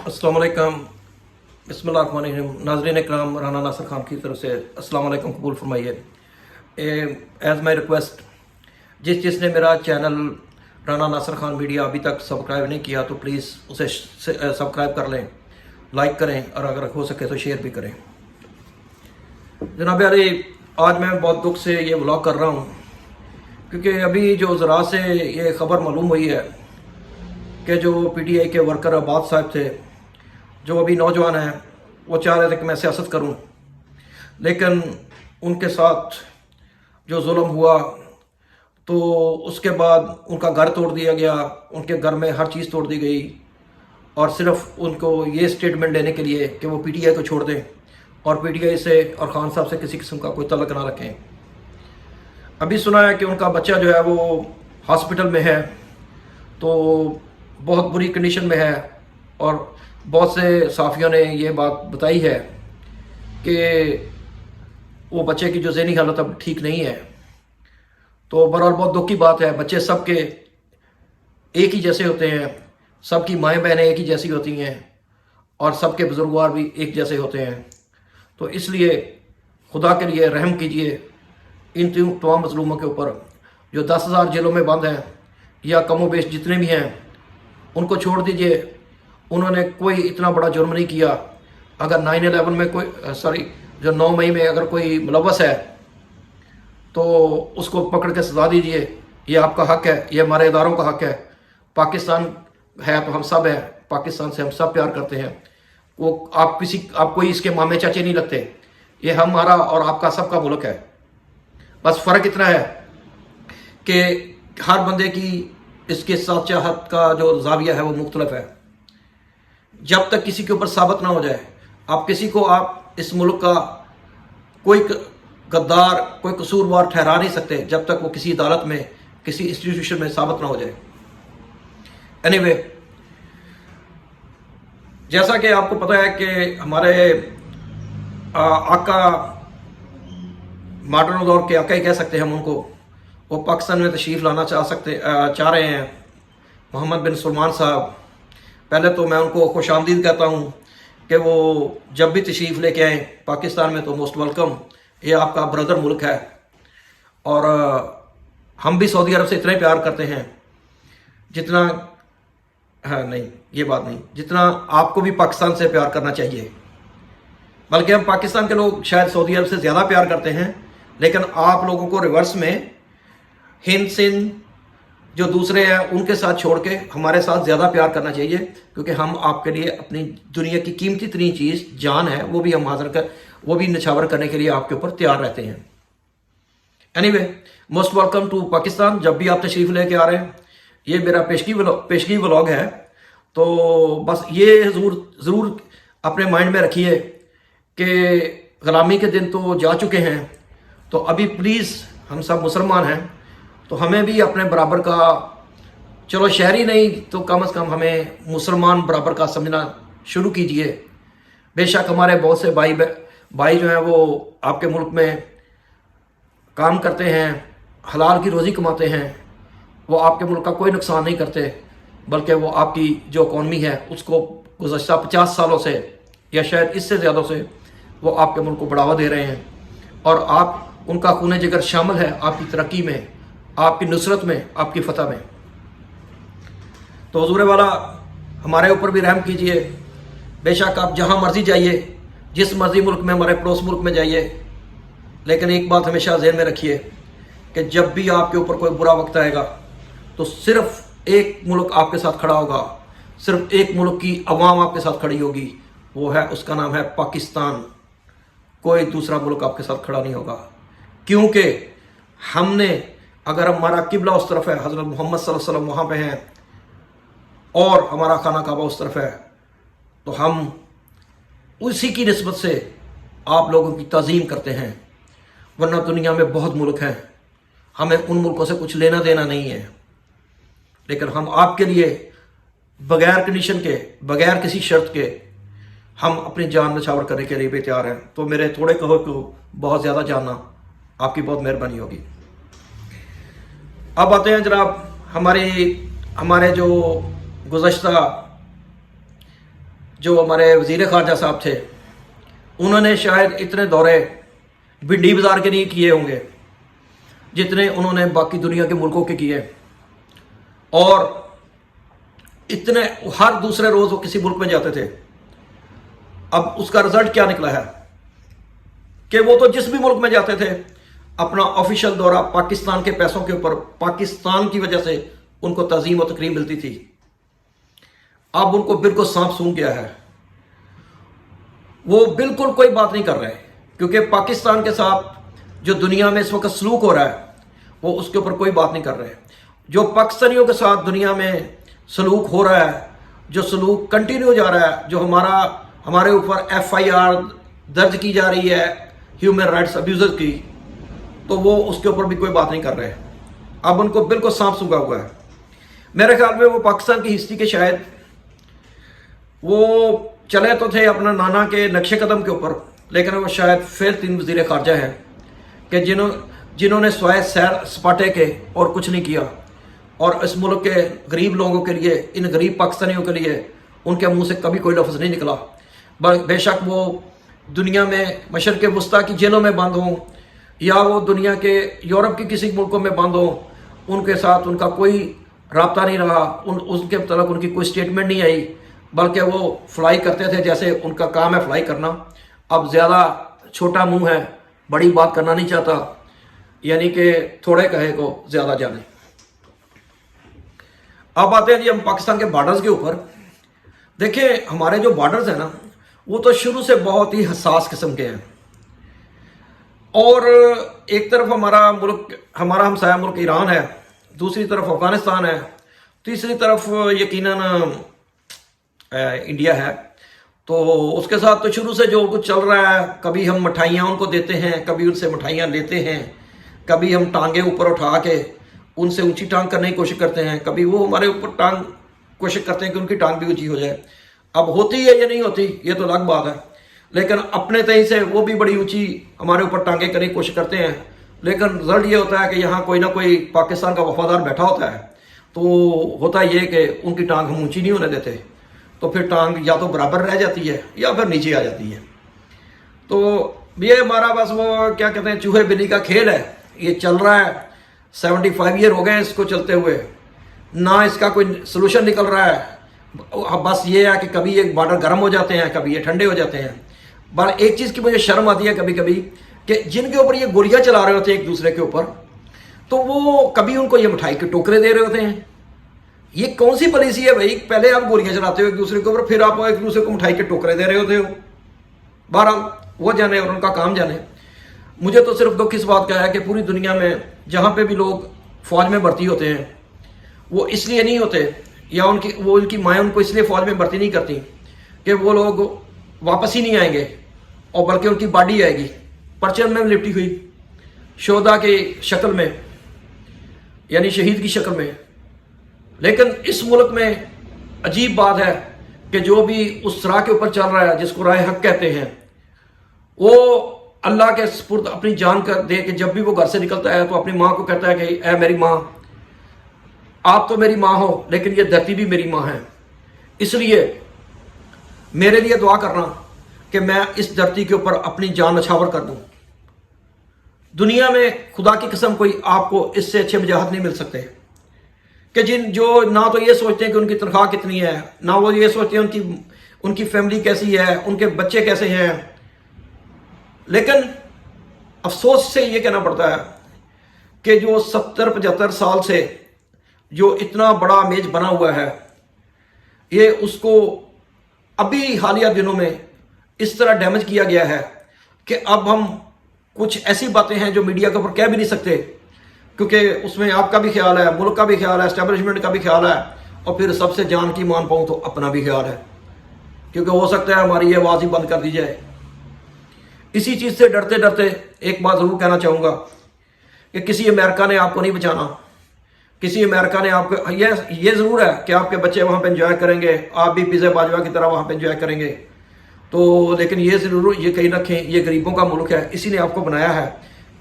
अस्सलाम वालेकुम। बिस्मिल्लाहिर्रहमानिर्रहीम। नाज़रीन इकराम, राना नासिर खान की तरफ से अस्सलाम वालेकुम कबूल फरमाइए। एज़ माई रिक्वेस्ट, जिसने मेरा चैनल राना नासिर खान मीडिया अभी तक सब्सक्राइब नहीं किया तो प्लीज़ उसे सब्सक्राइब कर लें, लाइक करें और अगर हो सके तो शेयर भी करें। जनाब अली, आज मैं बहुत दुख से ये व्लॉग कर रहा हूँ क्योंकि अभी जो ज़रा से ये ख़बर मालूम हुई है कि जो पीटीआई के वर्कर अब्बास साहब थे, जो अभी नौजवान हैं, वो चाह रहे थे कि मैं सियासत करूं, लेकिन उनके साथ जो जुल्म हुआ तो उसके बाद उनका घर तोड़ दिया गया, उनके घर में हर चीज़ तोड़ दी गई और सिर्फ उनको ये स्टेटमेंट देने के लिए कि वो पीटीआई को छोड़ दें और पीटीआई से और खान साहब से किसी किस्म का कोई तल्लुक़ ना रखें। अभी सुना है कि उनका बच्चा जो है वो हॉस्पिटल में है, तो बहुत बुरी कंडीशन में है और बहुत से साफ़ियों ने ये बात बताई है कि वो बच्चे की जो ज़हनी हालत अब ठीक नहीं है। तो बहरहाल बहुत दुख की बात है। बच्चे सबके एक ही जैसे होते हैं, सबकी माएँ बहनें एक ही जैसी होती हैं और सबके बुजुर्गवार भी एक जैसे होते हैं। तो इसलिए खुदा के लिए रहम कीजिए इन तमाम मज़लूमों के ऊपर जो 10,000 जेलों में बंद हैं या कमो बेश जितने भी हैं, उनको छोड़ दीजिए। उन्होंने कोई इतना बड़ा जुर्म नहीं किया। अगर 9/11 में कोई जो 9 मई में अगर कोई मुलव्वस है तो उसको पकड़ के सजा दीजिए। ये आपका हक है, ये हमारे इदारों का हक है। पाकिस्तान है तो हम सब हैं, पाकिस्तान से हम सब प्यार करते हैं। वो आप कोई इसके मामे चाचे नहीं लगते। ये हमारा और आपका सबका मुल्क है। बस फ़र्क इतना है कि हर बंदे की इसके साथ चाहत का जो ज़ाविया है वो मुख्तलिफ है। जब तक किसी के ऊपर साबित ना हो जाए, आप इस मुल्क का कोई गद्दार, कोई कसूरवार ठहरा नहीं सकते जब तक वो किसी अदालत में, किसी इंस्टीट्यूशन में साबित ना हो जाए। एनीवे, जैसा कि आपको पता है कि हमारे आका, मॉडर्न दौर के आका ही कह सकते हैं हम उनको, वो पाकिस्तान में तशरीफ़ लाना चाह रहे हैं, मोहम्मद बिन सलमान साहब। पहले तो मैं उनको खुशामदीद कहता हूँ कि वो जब भी तशरीफ़ लेके आएँ पाकिस्तान में तो मोस्ट वेलकम। ये आपका ब्रदर मुल्क है और हम भी सऊदी अरब से इतना ही प्यार करते हैं जितना नहीं, ये बात नहीं, जितना आपको भी पाकिस्तान से प्यार करना चाहिए। बल्कि हम पाकिस्तान के लोग शायद सऊदी अरब से ज़्यादा प्यार करते हैं, लेकिन आप लोगों को रिवर्स में हिंद सिंध जो दूसरे हैं उनके साथ छोड़ के हमारे साथ ज़्यादा प्यार करना चाहिए, क्योंकि हम आपके लिए अपनी दुनिया की कीमती तरीन चीज़ जान है वो भी निछावर करने के लिए आपके ऊपर तैयार रहते हैं। Anyway, most welcome to Pakistan. जब भी आप तशरीफ़ लेके आ रहे हैं, ये मेरा पेशगी व्लॉग है, तो बस ये ज़रूर अपने माइंड में रखिए कि ग़ुलामी के दिन तो जा चुके हैं। तो अभी प्लीज़ हम सब मुसलमान हैं, तो हमें भी अपने बराबर का, चलो शहरी नहीं तो कम से कम हमें मुसलमान बराबर का समझना शुरू कीजिए। बेशक हमारे बहुत से भाई जो हैं वो आपके मुल्क में काम करते हैं, हलाल की रोज़ी कमाते हैं, वो आपके मुल्क का कोई नुकसान नहीं करते, बल्कि वो आपकी जो इकॉनमी है उसको गुज़श्ता 50 सालों से या शायद इससे ज़्यादा से वो आपके मुल्क को बढ़ावा दे रहे हैं और आप उनका खून जिगर शामिल है आपकी तरक्की में, आपकी नुसरत में, आपकी फ़तह में। तो हुज़ूर वाला हमारे ऊपर भी रहम कीजिए। बेशक आप जहाँ मर्ज़ी जाइए, जिस मर्ज़ी मुल्क में, हमारे पड़ोस मुल्क में जाइए, लेकिन एक बात हमेशा ज़हन में रखिए कि जब भी आपके ऊपर कोई बुरा वक्त आएगा तो सिर्फ़ एक मुल्क आपके साथ खड़ा होगा, सिर्फ़ एक मुल्क की अवाम आपके साथ खड़ी होगी, वो है, उसका नाम है पाकिस्तान। कोई दूसरा मुल्क आपके साथ खड़ा नहीं होगा, क्योंकि हमने, अगर हमारा किबला उस तरफ है, हज़रत मोहम्मद सल्लल्लाहु अलैहि वसल्लम वहाँ पे हैं और हमारा खाना काबा उस तरफ है, तो हम उसी की निस्बत से आप लोगों की ताज़ीम करते हैं। वरना दुनिया में बहुत मुल्क हैं, हमें उन मुल्कों से कुछ लेना देना नहीं है, लेकिन हम आपके लिए बगैर कंडीशन के, बगैर किसी शर्त के, हम अपनी जान नछावर करने के लिए भी तैयार हैं। तो मेरे थोड़े कहो को बहुत ज़्यादा जानना आपकी बहुत मेहरबानी होगी। अब आते हैं जनाब हमारे जो गुज़श्ता जो हमारे वज़ीर ख़ारजा साहब थे, उन्होंने शायद इतने दौरे भिंडी बाज़ार के नहीं किए होंगे जितने उन्होंने बाकी दुनिया के मुल्कों के किए। और इतने हर दूसरे रोज़ वो किसी मुल्क में जाते थे। अब उसका रिजल्ट क्या निकला है कि वो तो जिस भी मुल्क में जाते थे अपना ऑफिशियल दौरा पाकिस्तान के पैसों के ऊपर, पाकिस्तान की वजह से उनको तज़ीम और तकरीम मिलती थी। अब उनको बिल्कुल सांप सूंघ गया है, वो बिल्कुल कोई बात नहीं कर रहे, क्योंकि पाकिस्तान के साथ जो दुनिया में इस वक्त सलूक हो रहा है वो उसके ऊपर कोई बात नहीं कर रहे। जो पाकिस्तानियों के साथ दुनिया में सलूक हो रहा है, जो सलूक कंटिन्यू जा रहा है, जो हमारे ऊपर FIR दर्ज की जा रही है ह्यूमन राइट्स अब्यूज़र की, तो वो उसके ऊपर भी कोई बात नहीं कर रहे। अब उनको बिल्कुल सांप सूंघा हुआ है। मेरे ख्याल में वो पाकिस्तान की हिस्ट्री के शायद वो चले तो थे अपना नाना के नक्शे कदम के ऊपर, लेकिन वो शायद फेल 3 वज़ीर ख़ारजा हैं कि जिन्होंने स्वाय सैर सपाटे के और कुछ नहीं किया, और इस मुल्क के गरीब लोगों के लिए, इन गरीब पाकिस्तानियों के लिए उनके मुंह से कभी कोई लफ्ज़ नहीं निकला। बेशक वो दुनिया में मशरक़ वस्ता की जेलों में बंद हों या वो दुनिया के यूरोप के किसी मुल्कों में बंद हों, उनके साथ उनका कोई रब्ता नहीं रहा, उनके मतलब उनकी कोई स्टेटमेंट नहीं आई, बल्कि वो फ्लाई करते थे जैसे उनका काम है फ्लाई करना। अब ज़्यादा छोटा मुंह है, बड़ी बात करना नहीं चाहता, यानी कि थोड़े कहे को ज़्यादा जाने। अब आते हैं जी हम पाकिस्तान के बॉर्डर्स के ऊपर। देखिए हमारे जो बॉर्डर्स हैं ना, वो तो शुरू से बहुत ही हसास किस्म के हैं। और एक तरफ हमारा हमसाया मुल्क ईरान है, दूसरी तरफ अफगानिस्तान है, तीसरी तरफ यकीनन इंडिया है। तो उसके साथ तो शुरू से जो कुछ चल रहा है, कभी हम मिठाइयाँ उनको देते हैं, कभी उनसे मिठाइयाँ लेते हैं, कभी हम टांगे ऊपर उठा के उनसे ऊंची टांग करने की कोशिश करते हैं, कभी वो हमारे ऊपर टांग कोशिश करते हैं कि उनकी टांग भी ऊंची हो जाए। अब होती है या नहीं होती ये तो अलग बात है, लेकिन अपने तय से वो भी बड़ी ऊंची हमारे ऊपर टांगे करने की कोशिश करते हैं। लेकिन रिजल्ट ये होता है कि यहाँ कोई ना कोई पाकिस्तान का वफादार बैठा होता है, तो होता ये कि उनकी टांग हम ऊंची नहीं होने देते, तो फिर टांग या तो बराबर रह जाती है या फिर नीचे आ जाती है। तो ये हमारा बस वो क्या कहते हैं चूहे बिल्ली का खेल है, ये चल रहा है। 75 ईयर हो गए इसको चलते हुए, ना इसका कोई सोल्यूशन निकल रहा है। बस ये है कि कभी ये बॉर्डर गर्म हो जाते हैं, कभी ये ठंडे हो जाते हैं। पर एक चीज़ की मुझे शर्म आती है कभी कभी कि जिनके ऊपर ये गोलियां चला रहे होते हैं एक दूसरे के ऊपर, तो वो कभी उनको ये मिठाई के टोकरे दे रहे होते हैं। ये कौन सी पॉलिसी है भाई? पहले आप गोलियां चलाते हो एक दूसरे के ऊपर, फिर आप एक दूसरे को मिठाई के टोकरे दे रहे होते हो। बहरहाल वो जाने और उनका काम जाने। मुझे तो सिर्फ दुख इस बात का है कि पूरी दुनिया में जहाँ पे भी लोग फौज में भर्ती होते हैं वो इसलिए नहीं होते, या उनकी माएँ उनको इसलिए फौज में भर्ती नहीं करती कि वो लोग वापस ही नहीं आएंगे, और बल्कि उनकी बॉडी आएगी परचम में लिपटी हुई शोधा की शक्ल में, यानी शहीद की शक्ल में। लेकिन इस मुल्क में अजीब बात है कि जो भी उस राह के ऊपर चल रहा है जिसको राह हक कहते हैं, वो अल्लाह के सुपुर्द अपनी जान कर दे कि जब भी वो घर से निकलता है तो अपनी माँ को कहता है कि ऐ मेरी माँ, आप तो मेरी माँ हो लेकिन ये धरती भी मेरी माँ है, इसलिए मेरे लिए दुआ करना कि मैं इस धरती के ऊपर अपनी जान नछावर कर दूं। दुनिया में खुदा की कसम कोई आपको इससे अच्छे मुजाहिद नहीं मिल सकते कि जो ना तो ये सोचते हैं कि उनकी तनख्वाह कितनी है, ना वो ये सोचते हैं उनकी फैमिली कैसी है, उनके बच्चे कैसे हैं। लेकिन अफसोस से ये कहना पड़ता है कि जो 70-75 साल से जो इतना बड़ा मेज बना हुआ है, ये उसको अभी हालिया दिनों में इस तरह डैमेज किया गया है कि अब हम कुछ ऐसी बातें हैं जो मीडिया के ऊपर कह भी नहीं सकते, क्योंकि उसमें आपका भी ख्याल है, मुल्क का भी ख्याल है, एस्टेब्लिशमेंट का भी ख्याल है, और फिर सबसे जान की मान पाऊँ तो अपना भी ख्याल है, क्योंकि हो सकता है हमारी ये आवाज़ ही बंद कर दी जाए। इसी चीज़ से डरते डरते एक बात ज़रूर कहना चाहूँगा कि किसी अमेरिका ने आपको नहीं बचाना, किसी अमेरिका ने आपको ये ज़रूर है कि आपके बच्चे वहाँ पे एंजॉय करेंगे, आप भी पिज़्ज़ा बाजवा की तरह वहाँ पे एंजॉय करेंगे, तो लेकिन ये ज़रूर ये कहीं रखें, ये गरीबों का मुल्क है, इसी ने आपको बनाया है,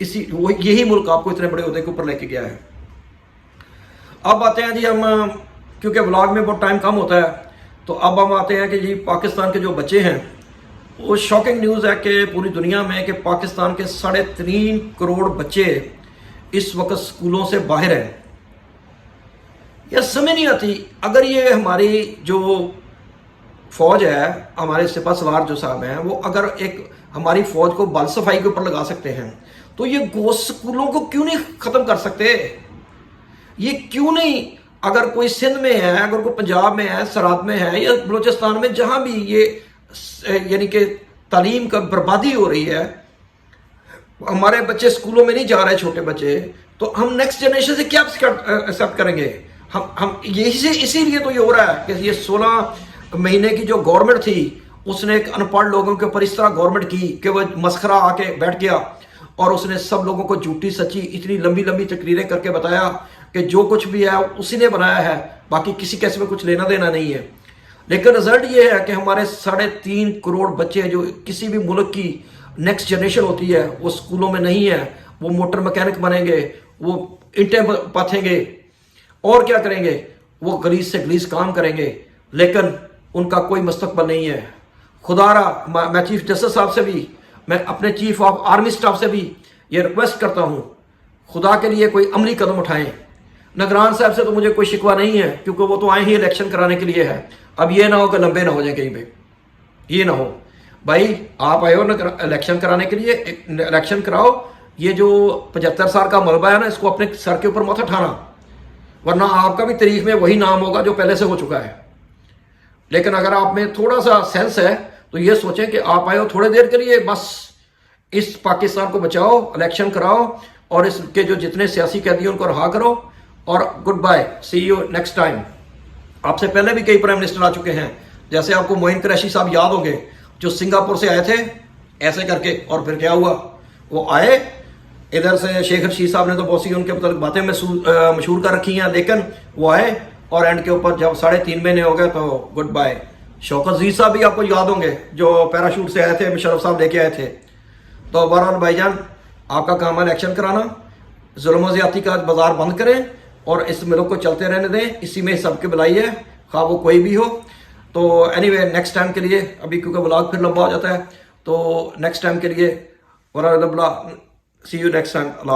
यही मुल्क आपको इतने बड़े ओहदे के ऊपर लेके गया है। अब आते हैं जी हम, क्योंकि व्लॉग में बहुत टाइम कम होता है, تو اب ہم آتے ہیں کہ جی پاکستان کے جو بچے ہیں، وہ شاکنگ نیوز ہے کہ پوری دنیا میں کہ پاکستان کے 3.5 کروڑ بچے اس وقت سکولوں سے باہر ہیں. یہ سمجھ نہیں آتی. اگر یہ ہماری جو فوج ہے، ہمارے سپہ سالار جو صاحب ہیں، وہ اگر ایک ہماری فوج کو بال صفائی کے اوپر لگا سکتے ہیں تو یہ گوشت سکولوں کو کیوں نہیں ختم کر سکتے؟ یہ کیوں نہیں؟ اگر کوئی سندھ میں ہے، اگر کوئی پنجاب میں ہے، سرحد میں ہے، یا بلوچستان میں، جہاں بھی یہ یعنی کہ تعلیم کا بربادی ہو رہی ہے، ہمارے بچے سکولوں میں نہیں جا رہے چھوٹے بچے، تو ہم نیکسٹ جنریشن سے کیا ایکسیپٹ کریں گے؟ ہم اسی لیے تو یہ ہو رہا ہے کہ یہ 16 مہینے کی جو گورنمنٹ تھی، اس نے ایک ان پڑھ لوگوں کے اوپر اس طرح گورنمنٹ کی کہ وہ مسخرہ آ کے بیٹھ گیا، اور اس نے سب لوگوں کو جھوٹی سچی اتنی لمبی لمبی تقریریں کر کے بتایا کہ جو کچھ بھی ہے اسی نے بنایا ہے، باقی کسی کیسے میں کچھ لینا دینا نہیں ہے. لیکن رزلٹ یہ ہے کہ ہمارے 3.5 کروڑ بچے جو کسی بھی ملک کی نیکسٹ جنریشن ہوتی ہے وہ سکولوں میں نہیں ہے. وہ موٹر مکینک بنیں گے، وہ اینٹیں پاتھیں گے، اور کیا کریں گے، وہ غلیظ سے غلیظ کام کریں گے، لیکن ان کا کوئی مستقبل نہیں ہے. خدا را میں چیف جسٹس صاحب سے بھی، میں اپنے چیف آف آرمی سٹاف سے بھی یہ ریکویسٹ کرتا ہوں، خدا کے لیے کوئی عملی قدم اٹھائیں. نگران صاحب سے تو مجھے کوئی شکوہ نہیں ہے کیونکہ وہ تو آئے ہی الیکشن کرانے کے لیے ہے. اب یہ نہ ہو کہ لمبے نہ ہو جائیں کہیں پہ، یہ نہ ہو. بھائی آپ آئے ہو الیکشن کرانے کے لیے، الیکشن کراؤ. یہ جو 75 سال کا ملبہ ہے نا، اس کو اپنے سر کے اوپر مت اٹھانا، ورنہ آپ کا بھی تاریخ میں وہی نام ہوگا جو پہلے سے ہو چکا ہے. لیکن اگر آپ میں تھوڑا سا سینس ہے تو یہ سوچیں کہ آپ آئے ہو تھوڑے دیر کے لیے، بس اس پاکستان کو بچاؤ، الیکشن کراؤ، اور اس کے جو جتنے سیاسی قیدی ہیں ان کو رہا کرو، اور good bye, see you next time. آپ سے پہلے بھی کئی پرائم منسٹر آ چکے ہیں، جیسے آپ کو معین قریشی صاحب یاد ہوں گے، جو سنگاپور سے آئے تھے ایسے کر کے، اور پھر کیا ہوا، وہ آئے ادھر سے. شیخ رشید صاحب نے تو بہت سی ان کے متعلق باتیں مشہور کر رکھی ہیں، لیکن وہ آئے اور اینڈ کے اوپر جب 3.5 مہینے ہو گئے تو گڈ بائی. شوکت عزیز صاحب بھی آپ کو یاد ہوں گے، جو پیراشوٹ سے آئے تھے، مشرف صاحب لے کے آئے تھے. تو بہرحال بھائی جان، آپ کا کام ہے الیکشن کرانا. ظلم و زیادتی کا بازار بند کریں اور اس ملک کو چلتے رہنے دیں. اسی میں سب کی بھلائی ہے، خواہ وہ کوئی بھی ہو. تو اینی وے نیکسٹ ٹائم کے لیے، ابھی کیونکہ بلاگ پھر لمبا ہو جاتا ہے، تو نیکسٹ ٹائم کے لیے سی یو نیکسٹ ٹائم. اللہ